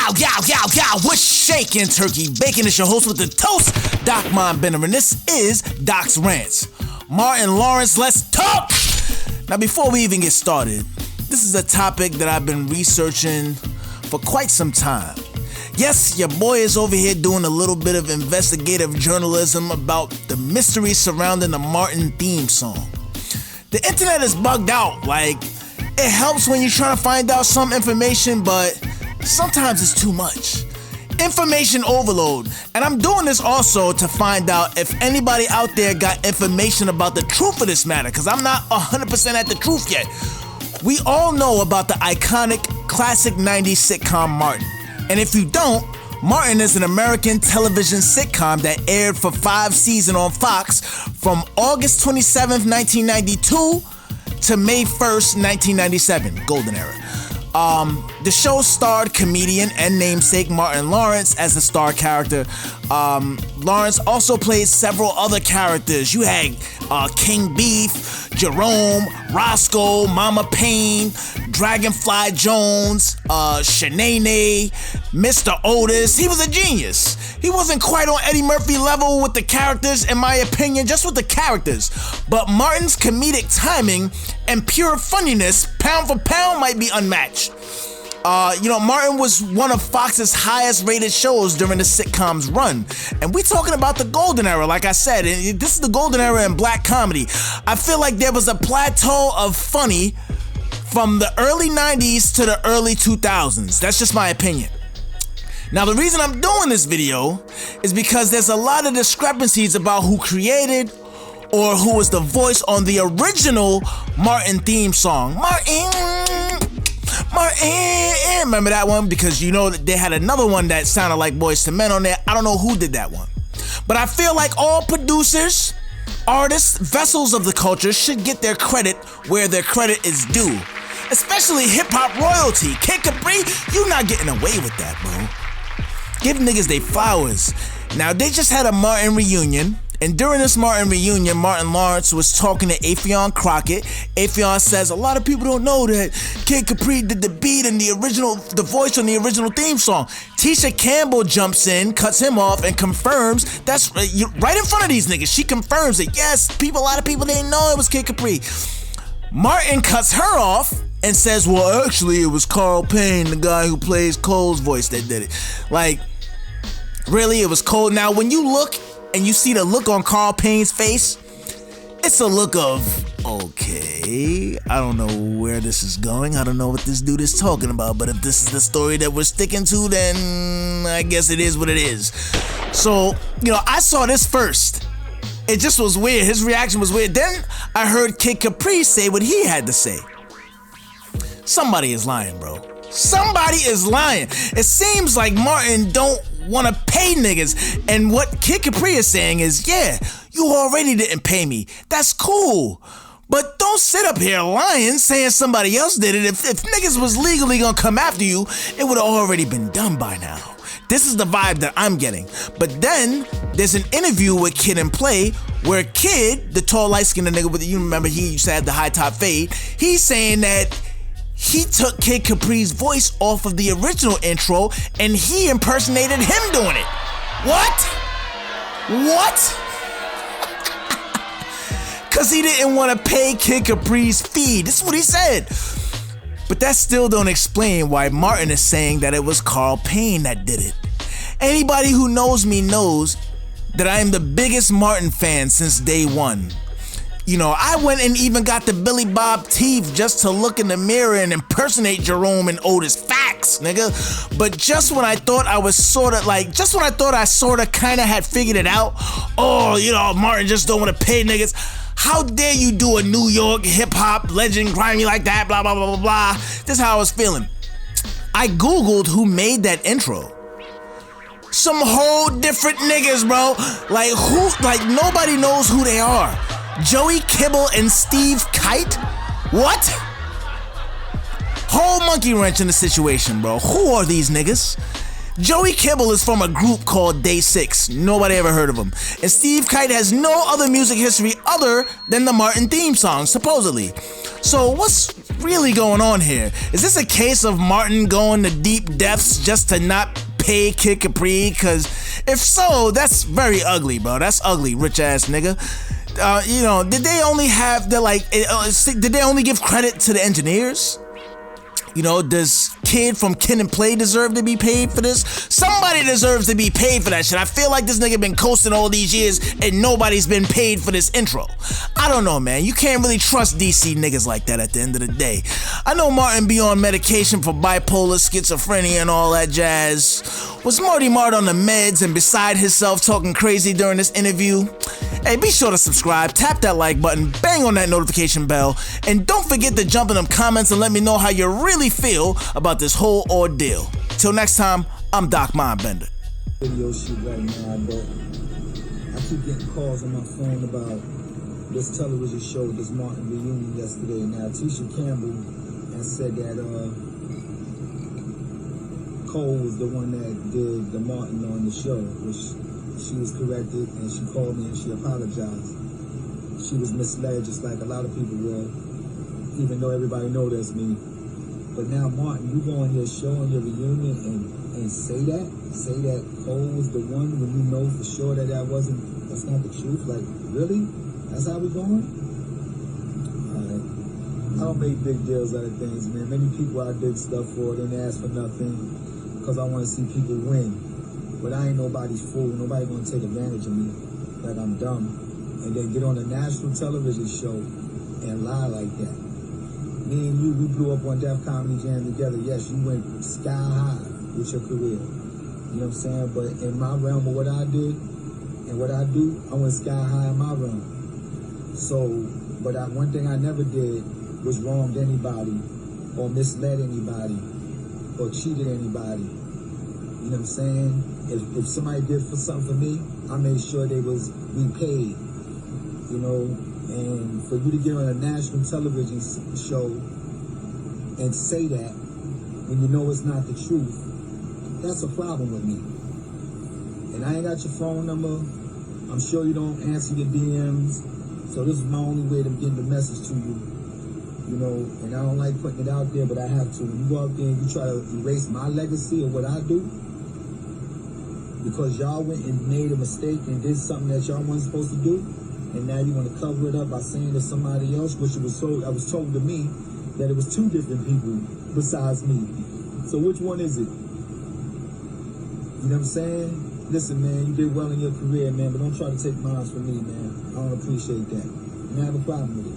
Yow, what's shaking, turkey bacon? It's your host with the toast, Doc Monbender, and this is Doc's Rants. Martin Lawrence, let's talk! Now, before we even get started, this is a topic that I've been researching for quite some time. Yes, your boy is over here doing a little bit of investigative journalism about the mystery surrounding the Martin theme song. The internet is bugged out, like, it helps when you're trying to find out some information, but sometimes it's too much. Information overload. And I'm doing this also to find out if anybody out there got information about the truth of this matter, because I'm not 100% at the truth yet. We all know about the iconic classic 90s sitcom Martin. And if you don't, Martin is an American television sitcom that aired for 5 seasons on Fox from August 27th, 1992 to May 1st, 1997, golden era. The show starred comedian and namesake Martin Lawrence as the star character. Lawrence also played several other characters. You had King Beef, Jerome, Roscoe, Mama Payne, Dragonfly Jones, Shanae, Mr. Otis. He was a genius. He wasn't quite on Eddie Murphy level with the characters, in my opinion, just with the characters. But Martin's comedic timing and pure funniness, pound for pound, might be unmatched. Martin was one of Fox's highest rated shows during the sitcom's run. And we talking about the golden era, like I said. This is the golden era in black comedy. I feel like there was a plateau of funny from the early 90s to the early 2000s. That's just my opinion. Now, the reason I'm doing this video is because there's a lot of discrepancies about who created or who was the voice on the original Martin theme song. Martin, remember that one? Because you know that they had another one that sounded like Boyz II Men on there. I don't know who did that one. But I feel like all producers, artists, vessels of the culture should get their credit where their credit is due. Especially hip-hop royalty. Kid Capri, you not getting away with that, bro. Give niggas they flowers. Now, they just had a Martin reunion. And during this Martin reunion, Martin Lawrence was talking to Affion Crockett. Affion says, a lot of people don't know that Kid Capri did the beat and the voice on the original theme song. Tisha Campbell jumps in, cuts him off, and confirms that's right in front of these niggas. She confirms that, yes, a lot of people didn't know it was Kid Capri. Martin cuts her off and says, well, actually, it was Carl Payne, the guy who plays Cole's voice, that did it. Like, really, it was Cole. Now, when you look and you see the look on Carl Payne's face, it's a look of, okay, I don't know where this is going. I don't know what this dude is talking about. But if this is the story that we're sticking to, then I guess it is what it is. So, I saw this first. It just was weird. His reaction was weird. Then I heard Kid Capri say what he had to say. Somebody is lying, bro. Somebody is lying. It seems like Martin don't want to pay niggas. And what Kid Capri is saying is, yeah, you already didn't pay me. That's cool. But don't sit up here lying, saying somebody else did it. If niggas was legally gonna come after you, it would have already been done by now. This is the vibe that I'm getting. But then there's an interview with Kid and Play where Kid, the tall, light-skinned nigga with you remember he used to have the high top fade, he's saying that he took Kid Capri's voice off of the original intro and he impersonated him doing it. What? Cause he didn't want to pay Kid Capri's fee. This is what he said. But that still don't explain why Martin is saying that it was Carl Payne that did it. Anybody who knows me knows that I am the biggest Martin fan since day one. I went and even got the Billy Bob teeth just to look in the mirror and impersonate Jerome and Otis. Facts, nigga. But just when I thought I sort of kind of had figured it out, Martin just don't want to pay niggas. How dare you do a New York hip-hop legend grimy like that, blah, blah, blah, blah, blah. This is how I was feeling. I Googled who made that intro. Some whole different niggas, bro. Like nobody knows who they are. Joey Kibble and Steve Kite? What? Whole monkey wrench in the situation, bro. Who are these niggas? Joey Kibble is from a group called Day 6. Nobody ever heard of him. And Steve Kite has no other music history other than the Martin theme song, supposedly. So what's really going on here? Is this a case of Martin going to deep depths just to not pay Kid Capri? Cause if so, that's very ugly, bro. That's ugly, rich ass nigga. Did they only have did they only give credit to the engineers? Does Kid from Kid and Play deserve to be paid for this? Somebody deserves to be paid for that shit. I feel like this nigga been coasting all these years and nobody's been paid for this intro. I don't know, man. You can't really trust DC niggas like that at the end of the day. I know Martin be on medication for bipolar, schizophrenia, and all that jazz. Was Marty Mart on the meds and beside himself talking crazy during this interview? Hey, be sure to subscribe, tap that like button, bang on that notification bell, and don't forget to jump in them comments and let me know how you really feel about this whole ordeal. Till next time, I'm Doc Mindbender. Video shit right now, but I keep getting calls on my phone about this television show, this Martin reunion yesterday. Now, Tisha Campbell has said that Cole was the one that did the Martin on the show, which she was corrected, and she called me and she apologized. She was misled just like a lot of people were, even though everybody know that's me. But now, Martin, you go on your show on your reunion and say that Cole was the one when you know for sure that's not the truth. Like, really? That's how we going? Alright. I don't make big deals out of things, man. Many people I did stuff for didn't ask for nothing because I want to see people win. But I ain't nobody's fool. Nobody gonna take advantage of me like I'm dumb and then get on a national television show and lie like that. Me and you, we blew up on Def Comedy Jam together. Yes, you went sky high with your career. You know what I'm saying? But in my realm of what I did and what I do, I went sky high in my realm. So, but one thing I never did was wronged anybody or misled anybody or cheated anybody. You know what I'm saying? If somebody did something for me, I made sure they was repaid. And for you to get on a national television show and say that when you know it's not the truth, that's a problem with me. And I ain't got your phone number. I'm sure you don't answer your DMs. So this is my only way of getting the message to you. And I don't like putting it out there, but I have to. When you go out there and you try to erase my legacy of what I do, because y'all went and made a mistake and did something that y'all wasn't supposed to do, and now you want to cover it up by saying to somebody else, which I was told to me that it was two different people besides me. So which one is it? You know what I'm saying? Listen, man, you did well in your career, man, but don't try to take mine from me, man. I don't appreciate that. And I have a problem with it.